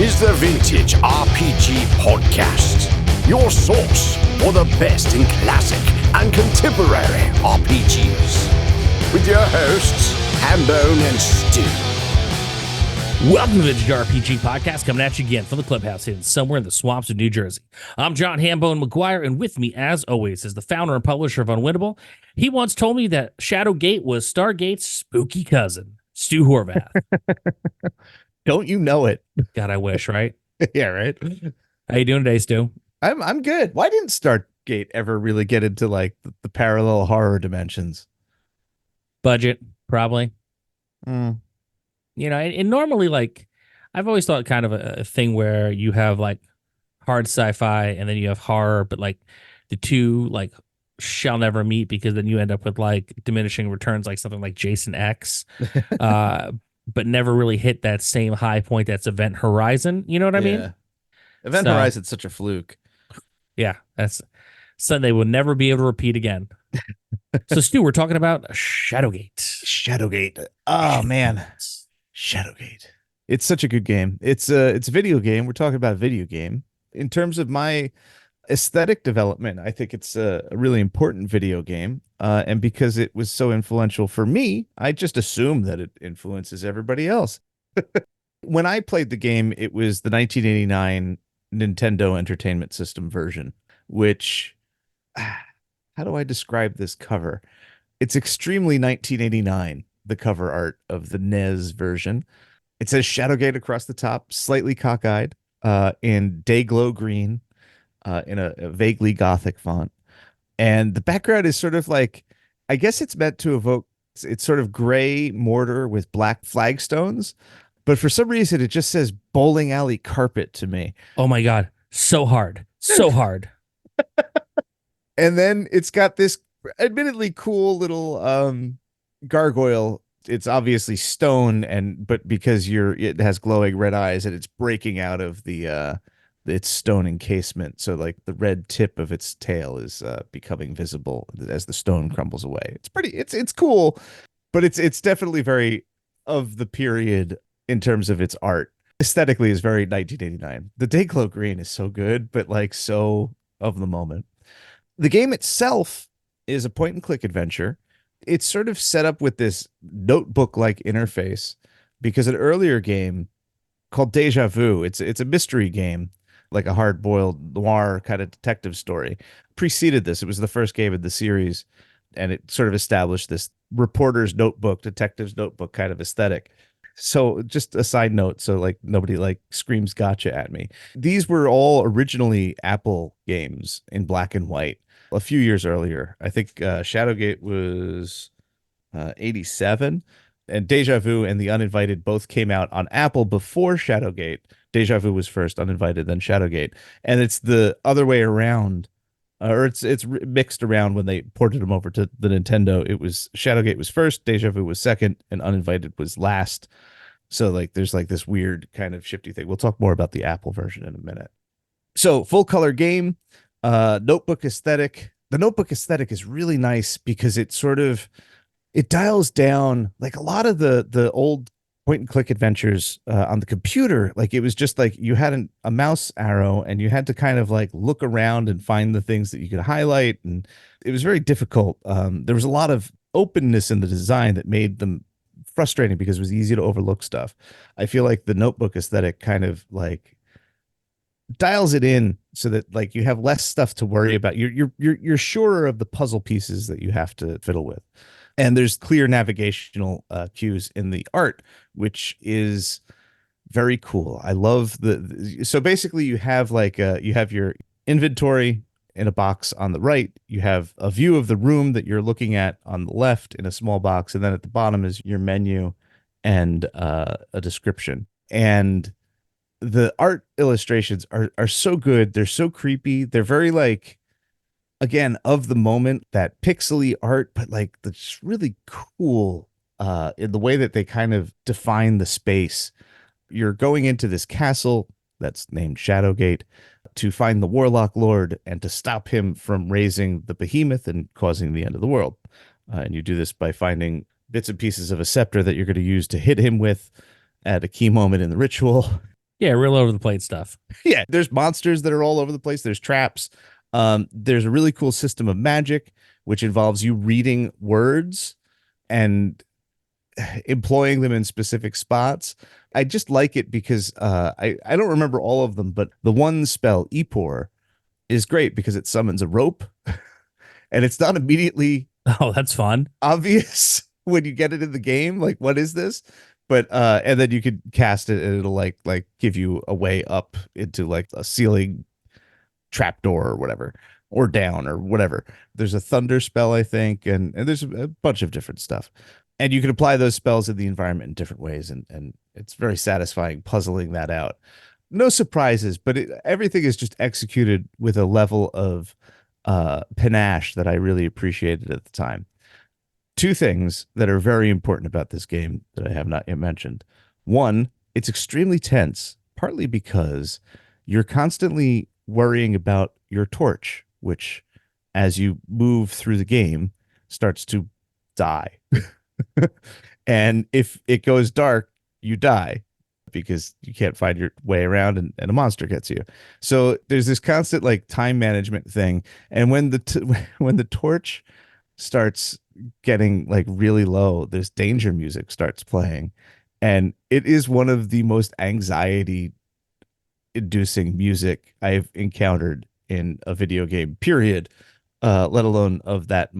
is the Vintage RPG Podcast, your source for the best in classic and contemporary RPGs. With your hosts, Hambone and Stu. Welcome to the Vintage RPG Podcast, coming at you again from the clubhouse hidden somewhere in the swamps of New Jersey. I'm John Hambone McGuire, and with me, as always, is the founder and publisher of Unwinnable. He once told me that Shadowgate was Stargate's spooky cousin, Stu Horvath. Don't you know it? God, I wish, right? Yeah, right. How you doing today, Stu? I'm good. Why didn't Stargate ever really get into like the parallel horror dimensions? Budget, probably. Mm. You know, and normally, like, I've always thought kind of a thing where you have like hard sci-fi and then you have horror, but like the two like shall never meet, because then you end up with like diminishing returns, like something like Jason X, but never really hit that same high point that's Event Horizon. You know what I mean? Event Horizon's such a fluke. Yeah, that's something they will never be able to repeat again. So, Stu, we're talking about Shadowgate. Shadowgate. Oh man, Shadowgate. It's such a good game. It's a video game. We're talking about video game. In terms of my aesthetic development, I think it's a really important video game. And because it was so influential for me, I just assume that it influences everybody else. When I played the game, it was the 1989 Nintendo Entertainment System version, which, how do I describe this cover? It's extremely 1989, the cover art of the NES version. It says Shadowgate across the top, slightly cockeyed, in Dayglow green, in a vaguely gothic font. And the background is sort of like, I guess it's meant to evoke, it's sort of gray mortar with black flagstones. But for some reason, it just says bowling alley carpet to me. Oh my God. So hard. So hard. And then it's got this admittedly cool little gargoyle. It's obviously stone, but because it has glowing red eyes and it's breaking out of its stone encasement. So like the red tip of its tail is becoming visible as the stone crumbles away. It's cool, but it's definitely very of the period in terms of its art. Aesthetically is very 1989. The Dayglow green is so good, but like so of the moment. The game itself is a point and click adventure. It's sort of set up with this notebook-like interface because an earlier game called Deja Vu, it's a mystery game, like a hard-boiled noir kind of detective story, preceded this. It was the first game in the series, and it sort of established this reporter's notebook, detective's notebook kind of aesthetic. So just a side note, so like nobody like screams gotcha at me. These were all originally Apple games in black and white a few years earlier. I think Shadowgate was 87, and Deja Vu and The Uninvited both came out on Apple before Shadowgate. Deja Vu was first, Uninvited, then Shadowgate. And it's the other way around, or it's mixed around when they ported them over to the Nintendo. It was Shadowgate was first, Deja Vu was second, and Uninvited was last. So like there's like this weird kind of shifty thing. We'll talk more about the Apple version in a minute. So full color game, notebook aesthetic. The notebook aesthetic is really nice because it dials down like a lot of the old point and click adventures on the computer. Like it was just like you had a mouse arrow and you had to kind of like look around and find the things that you could highlight. And it was very difficult. There was a lot of openness in the design that made them frustrating because it was easy to overlook stuff. I feel like the notebook aesthetic kind of like dials it in so that like you have less stuff to worry about. You're surer of the puzzle pieces that you have to fiddle with. And there's clear navigational cues in the art, which is very cool. I love so basically you have like you have your inventory in a box on the right. You have a view of the room that you're looking at on the left in a small box. And then at the bottom is your menu and a description. And the art illustrations are so good. They're so creepy. They're very like, again, of the moment, that pixely art, but like that's really cool in the way that they kind of define the space. You're going into this castle that's named Shadowgate to find the Warlock Lord and to stop him from raising the behemoth and causing the end of the world. And you do this by finding bits and pieces of a scepter that you're going to use to hit him with at a key moment in the ritual. Yeah, real over the plate stuff. Yeah, there's monsters that are all over the place. There's traps. There's a really cool system of magic, which involves you reading words and employing them in specific spots. I just like it because I don't remember all of them, but the one spell, Epor, is great because it summons a rope and it's not immediately Oh, that's fun. obvious when you get it in the game. Like, what is this? But and then you could cast it and it'll like give you a way up into like a ceiling trapdoor or whatever, or down or whatever. There's a thunder spell, I think, and there's a bunch of different stuff. And you can apply those spells in the environment in different ways, and it's very satisfying puzzling that out. No surprises, but everything is just executed with a level of panache that I really appreciated at the time. Two things that are very important about this game that I have not yet mentioned. One, it's extremely tense, partly because you're constantly worrying about your torch, which, as you move through the game, starts to die. And if it goes dark, you die because you can't find your way around and a monster gets you. So there's this constant like time management thing. And when when the torch starts getting like really low, this danger music starts playing. And it is one of the most anxiety inducing music I've encountered in a video game, period, let alone of that,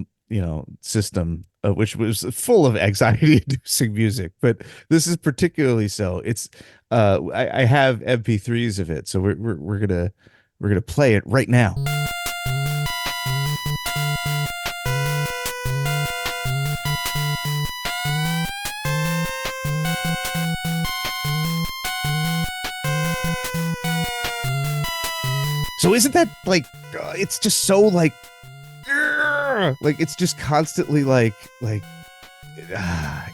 system, which was full of anxiety inducing music. But this is particularly so. It's I have MP3s of it, so we're gonna play it right now. So isn't that like, it's just so like it's just constantly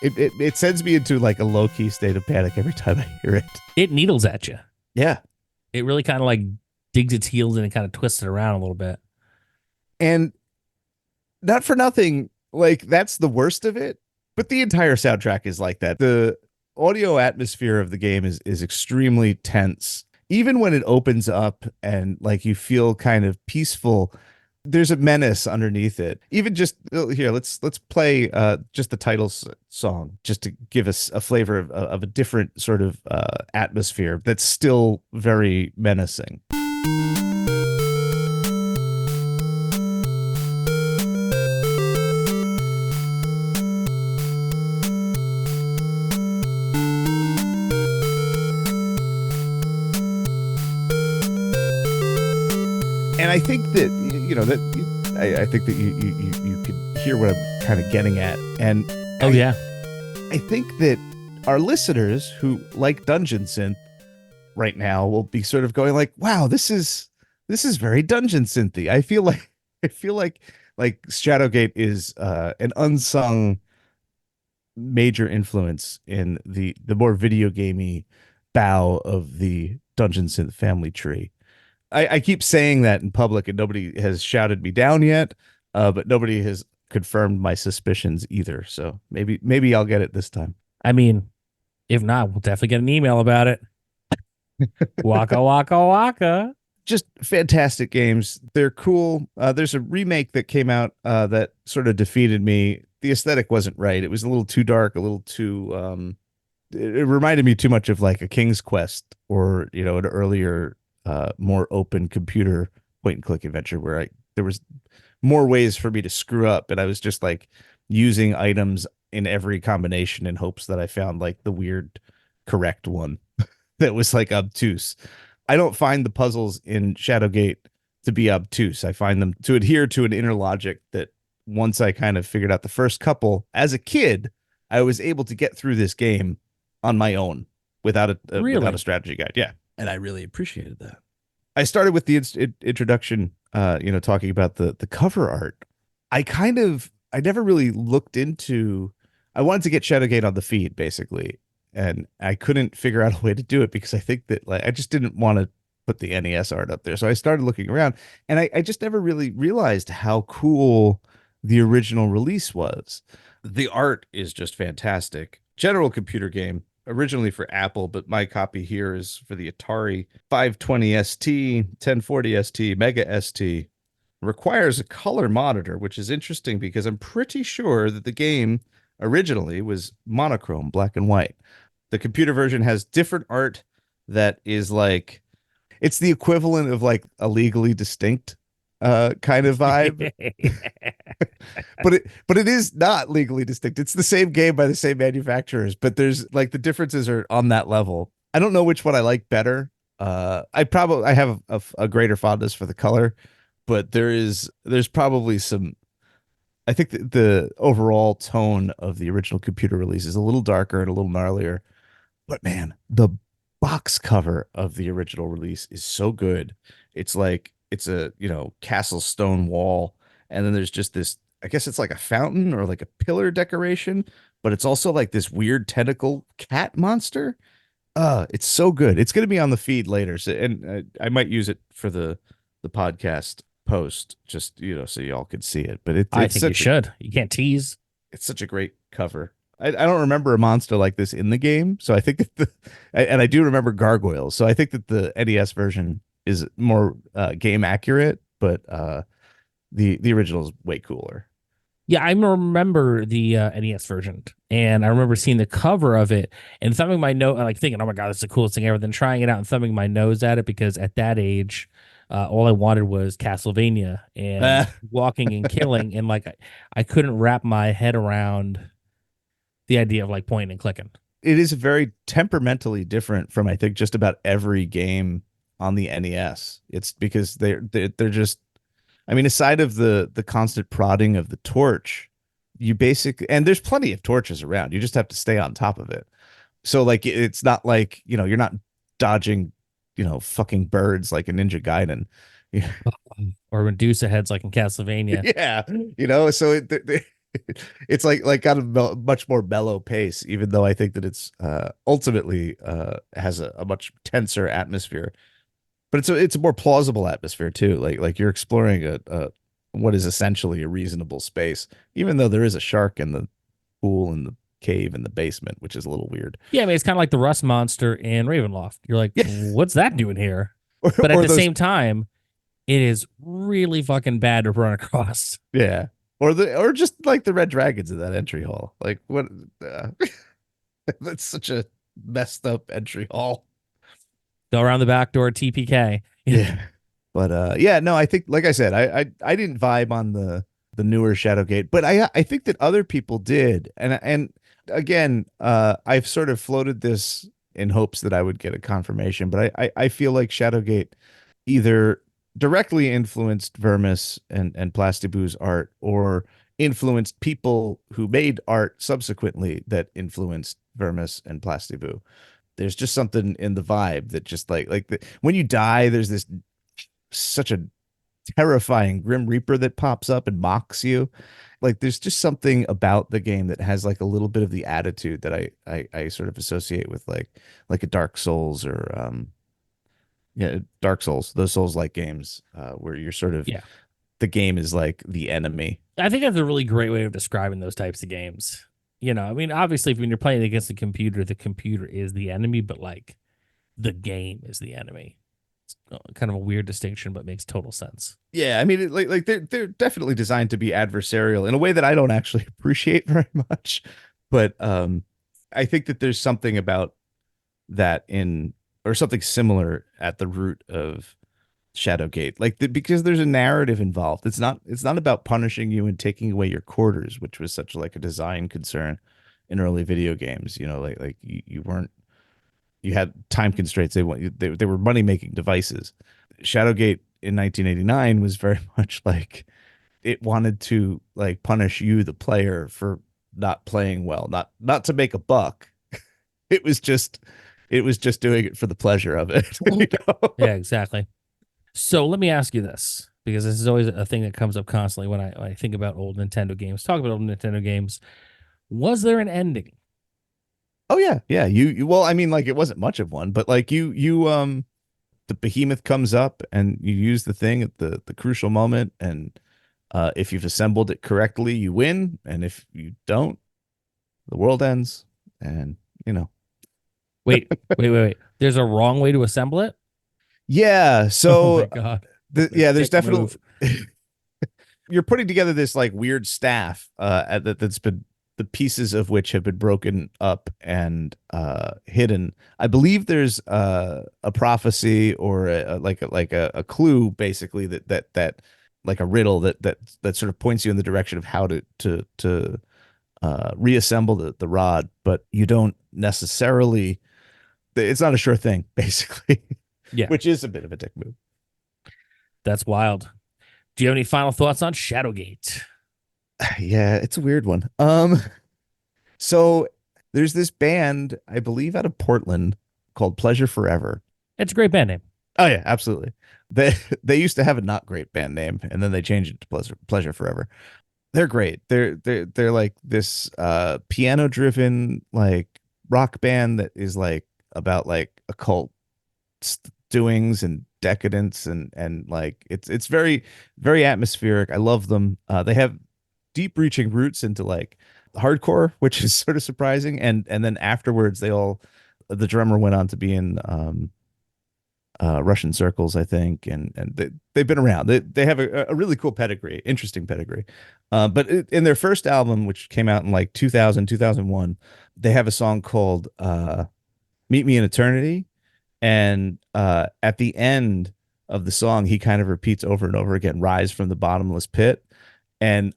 it sends me into like a low key state of panic every time I hear it. It needles at you. Yeah. It really kind of like digs its heels in and kind of twists it around a little bit. And not for nothing, like that's the worst of it, but the entire soundtrack is like that. The audio atmosphere of the game is extremely tense. Even when it opens up and like you feel kind of peaceful, there's a menace underneath it. Even just here, let's play just the title song just to give us a flavor of a different sort of atmosphere that's still very menacing. And I think that I think that you can hear what I'm kind of getting at. And I think that our listeners who like Dungeon Synth right now will be sort of going like, wow, this is very Dungeon Synthy. I feel like Shadowgate is an unsung major influence in the more video gamey bough of the Dungeon Synth family tree. I keep saying that in public and nobody has shouted me down yet, but nobody has confirmed my suspicions either. So maybe I'll get it this time. I mean, if not, we'll definitely get an email about it. Waka, waka, waka. Just fantastic games. They're cool. There's a remake that came out that sort of defeated me. The aesthetic wasn't right. It was a little too dark, a little too... it reminded me too much of like a King's Quest or, an earlier... more open computer point and click adventure where there was more ways for me to screw up, and I was just like using items in every combination in hopes that I found like the weird correct one that was like obtuse. I don't find the puzzles in Shadowgate to be obtuse. I find them to adhere to an inner logic that once I kind of figured out the first couple as a kid, I was able to get through this game on my own without a strategy guide. Yeah. And I really appreciated that. I started with the introduction, talking about the cover art. I never really looked into, I wanted to get Shadowgate on the feed basically. And I couldn't figure out a way to do it because I think that like, I just didn't want to put the NES art up there. So I started looking around and I just never really realized how cool the original release was. The art is just fantastic. General computer game. originally for Apple, but my copy here is for the Atari 520 ST, 1040 ST, Mega ST. Requires a color monitor, which is interesting because I'm pretty sure that the game originally was monochrome, black and white. The computer version has different art that is like it's the equivalent of like a legally distinct kind of vibe. But it is not legally distinct. It's the same game by the same manufacturers, but there's like the differences are on that level. I don't know which one I like better. I have a greater fondness for the color, but there's probably some. I think the overall tone of the original computer release is a little darker and a little gnarlier. But man, the box cover of the original release is so good. It's like it's a, castle stone wall, and then there's just this, I guess it's like a fountain or like a pillar decoration, but it's also like this weird tentacle cat monster. It's so good. It's going to be on the feed later, so, and I might use it for the podcast post, just so y'all could see it. But I think you should. You can't tease. It's such a great cover. I don't remember a monster like this in the game, so I think that and I do remember gargoyles, so I think that the NES version is more game accurate, but the original is way cooler. Yeah, I remember the NES version, and I remember seeing the cover of it and thumbing my nose, like thinking, "Oh my god, this is the coolest thing ever." Then trying it out and thumbing my nose at it because at that age, all I wanted was Castlevania and walking and killing, and like I couldn't wrap my head around the idea of like pointing and clicking. It is very temperamentally different from I think just about every game on the NES. It's because they're just, I mean, aside of the constant prodding of the torch, you basically, and there's plenty of torches around. You just have to stay on top of it. So like it's not like, you're not dodging, fucking birds like a Ninja Gaiden. Or Medusa heads like in Castlevania. Yeah. So it's like got a much more mellow pace, even though I think that it's ultimately has a much tenser atmosphere. But it's a more plausible atmosphere too. Like you're exploring a what is essentially a reasonable space, even though there is a shark in the pool and the cave in the basement, which is a little weird. Yeah, I mean it's kind of like the rust monster in Ravenloft. You're like, what's that doing here? Or, but at the those, same time, it is really fucking bad to run across. Yeah. Or just like the red dragons in that entry hall. Like what? That's such a messed up entry hall. Go around the back door, TPK. Yeah. But yeah, no, I think, like I said, I didn't vibe on the newer Shadowgate, but I think that other people did. And again, I've sort of floated this in hopes that I would get a confirmation, but I feel like Shadowgate either directly influenced Vermis and Plastiboo's art, or influenced people who made art subsequently that influenced Vermis and Plastiboo. There's just something in the vibe that just when you die, there's this such a terrifying Grim Reaper that pops up and mocks you. Like there's just something about the game that has like a little bit of the attitude that I sort of associate with like a Dark Souls or Dark Souls, those Souls-like games where you're sort of the game is like the enemy. I think that's a really great way of describing those types of games. I mean, obviously, when you're playing against the computer is the enemy, but like the game is the enemy. It's kind of a weird distinction, but makes total sense. Yeah, I mean, like they're definitely designed to be adversarial in a way that I don't actually appreciate very much. But I think that there's something about that or something similar at the root of Shadowgate, because there's a narrative involved. It's not about punishing you and taking away your quarters, which was such like a design concern in early video games. You had time constraints. They were money making devices. Shadowgate in 1989 was very much like it wanted to like punish you, the player, for not playing well, not to make a buck. It was just doing it for the pleasure of it. Yeah, exactly. So let me ask you this, because this is always a thing that comes up constantly when I think about old Nintendo games. Talk about old Nintendo games. Was there an ending? Oh yeah. Well, I mean, like it wasn't much of one, but like the behemoth comes up and you use the thing at the crucial moment, and if you've assembled it correctly, you win, and if you don't, the world ends. And Wait. There's a wrong way to assemble it. Yeah. Oh my So god. there's Dick definitely move. you're putting together this like weird staff that's been the pieces of which have been broken up and hidden. I believe there's a prophecy or a clue basically that like a riddle that sort of points you in the direction of how to reassemble the rod, but you don't necessarily. It's not a sure thing, basically, Yeah, which is a bit of a dick move. that's wild. Do you have any final thoughts on Shadowgate? Yeah, it's a weird one. So there's this band, I believe, out of Portland called Pleasure Forever. It's a great band name. Oh yeah, absolutely. They they used to have a not great band name, and then they changed it to Pleasure Forever. They're great. They're like this piano driven like rock band that is like about like occult doings and decadence and like it's very atmospheric. I love them. They have deep reaching roots into like hardcore, which is sort of surprising. And then afterwards, the drummer went on to be in Russian circles, I think, and they've been around. They have a really cool pedigree, interesting pedigree. But in their first album, which came out in like 2001, they have a song called "Meet Me in Eternity," and at the end of the song, he kind of repeats over and over again, "Rise from the bottomless pit," and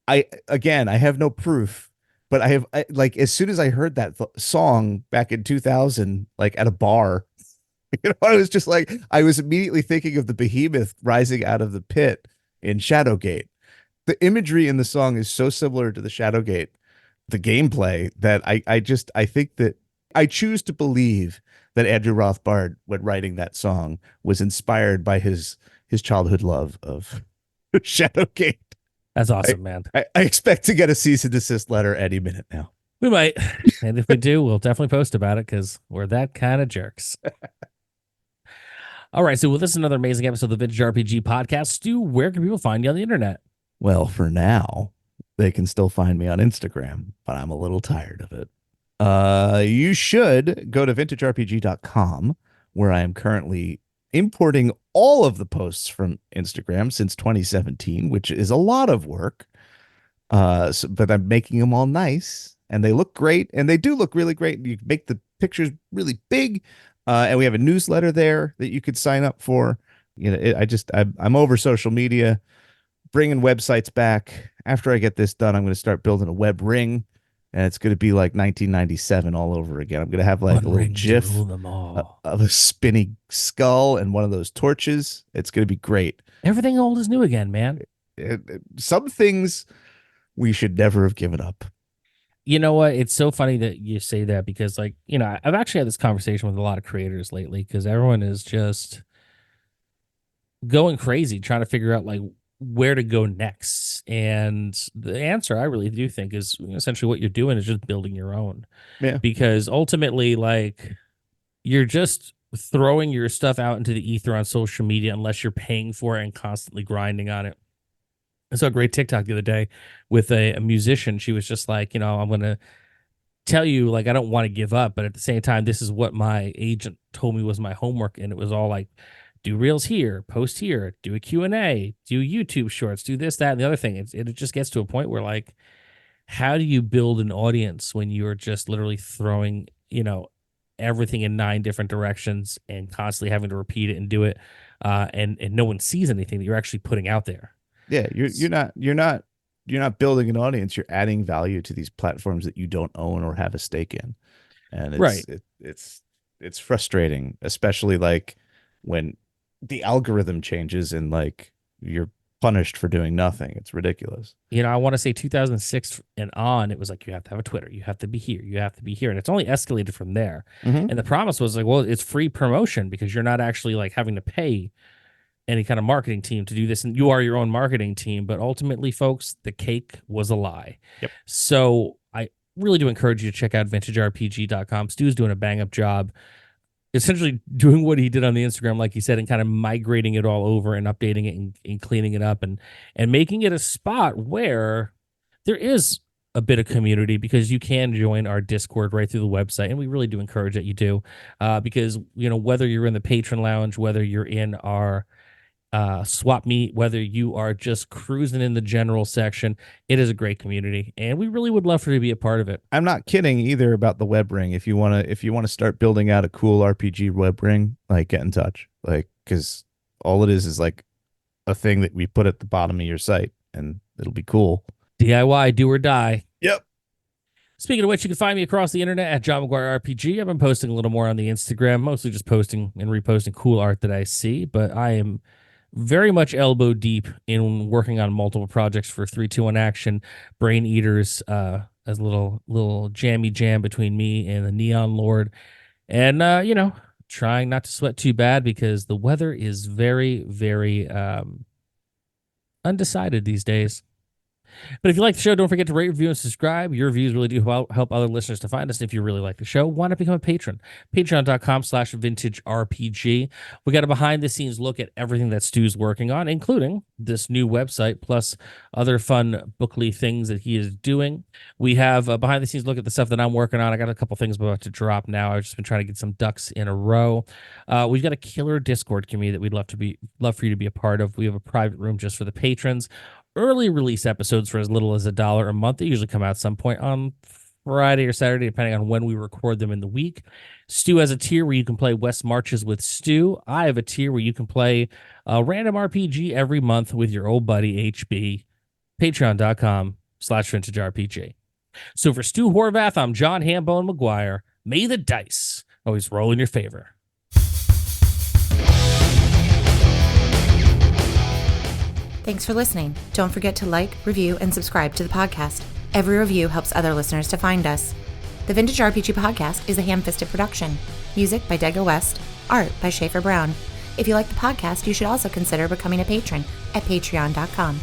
I have no proof, but like as soon as I heard that song back in 2000, like at a bar, I was just like, I was immediately thinking of the behemoth rising out of the pit in Shadowgate. The imagery in the song is so similar to the Shadowgate, the gameplay that I think that I choose to believe that Andrew Rothbard, when writing that song, was inspired by his childhood love of Shadowgate. That's awesome, man. I expect to get a cease and desist letter any minute now. We might. And if we do, we'll definitely post about it because we're that kind of jerks. All right. So, well, this is another amazing episode of the Vintage RPG Podcast. Stu, where can people find you on the internet? Well, for now, they can still find me on Instagram, but I'm a little tired of it. You should go to vintagerpg.com, where I am currently importing all of the posts from Instagram since 2017, which is a lot of work. But I'm making them all nice and they look great, and they do look really great. You can make the pictures really big. And we have a newsletter there that you could sign up for. You know, I'm over social media, bringing websites back. After I get this done, I'm going to start building a web ring, and it's going to be like 1997 all over again. I'm going to have like a little GIF of a spinning skull and one of those torches. It's going to be great. Everything old is new again, man. Some things we should never have given up. You know what? It's so funny that you say that because, like, you know, I've actually had this conversation with a lot of creators lately because everyone is just going crazy trying to figure out like where to go next. And the answer I really do think is essentially what you're doing is just building your own. Yeah. Because ultimately, like, you're just throwing your stuff out into the ether on social media unless you're paying for it and constantly grinding on it. I saw a great TikTok the other day with a musician. She was just like, you know, I'm going to tell you, like, I don't want to give up, but at the same time, this is what my agent told me was my homework. And it was all like, do reels here, post here, do a Q&A, do YouTube shorts, do this, that, and the other thing. It just gets to a point where, like, how do you build an audience when you're just literally throwing, you know, everything in 9 different directions and constantly having to repeat it and do it, and no one sees anything that you're actually putting out there. Yeah, you're not building an audience. You're adding value to these platforms that you don't own or have a stake in, and it's frustrating, especially like when the algorithm changes and like you're punished for doing nothing. It's ridiculous. You know, I want to say 2006 and on, it was like, you have to have a Twitter, you have to be here, you have to be here. And it's only escalated from there. Mm-hmm. And the promise was like, well, it's free promotion because you're not actually like having to pay any kind of marketing team to do this. And you are your own marketing team. But ultimately, folks, the cake was a lie. Yep. So I really do encourage you to check out vintagerpg.com. Stu's doing a bang up job, essentially doing what he did on the Instagram, like he said, and kind of migrating it all over and updating it and cleaning it up and making it a spot where there is a bit of community, because you can join our Discord right through the website, and we really do encourage that you do, because whether you're in the patron lounge, whether you're in our swap meet, whether you are just cruising in the general section, it is a great community, and we really would love for you to be a part of it. I'm not kidding either about the web ring. If you want to start building out a cool RPG web ring, like, get in touch, like, because all it is like a thing that we put at the bottom of your site, and it'll be cool. DIY, do or die. Yep. Speaking of which, you can find me across the internet at John McGuire RPG. I've been posting a little more on the Instagram, mostly just posting and reposting cool art that I see, but I am very much elbow deep in working on multiple projects for 321 Action, Brain Eaters, as a little jammy jam between me and the Neon Lord. And, trying not to sweat too bad, because the weather is very, very undecided these days. But if you like the show, don't forget to rate, review, and subscribe. Your reviews really do help other listeners to find us. If you really like the show, why not become a patron? Patreon.com/vintagerpg. We got a behind-the-scenes look at everything that Stu's working on, including this new website, plus other fun bookly things that he is doing. We have a behind-the-scenes look at the stuff that I'm working on. I got a couple things about to drop now. I've just been trying to get some ducks in a row. We've got a killer Discord community that we'd love for you to be a part of. We have a private room just for the patrons. Early release episodes for as little as $1 a month. They usually come out some point on Friday or Saturday, depending on when we record them in the week. Stu has a tier where you can play West Marches with Stu. I have a tier where you can play a random RPG every month with your old buddy HB. Patreon.com/vintagerpg. So for Stu Horvath, I'm John Hambone McGuire. May the dice always roll in your favor. Thanks for listening. Don't forget to like, review, and subscribe to the podcast. Every review helps other listeners to find us. The Vintage RPG Podcast is a ham-fisted production. Music by Dega West. Art by Schaefer Brown. If you like the podcast, you should also consider becoming a patron at patreon.com.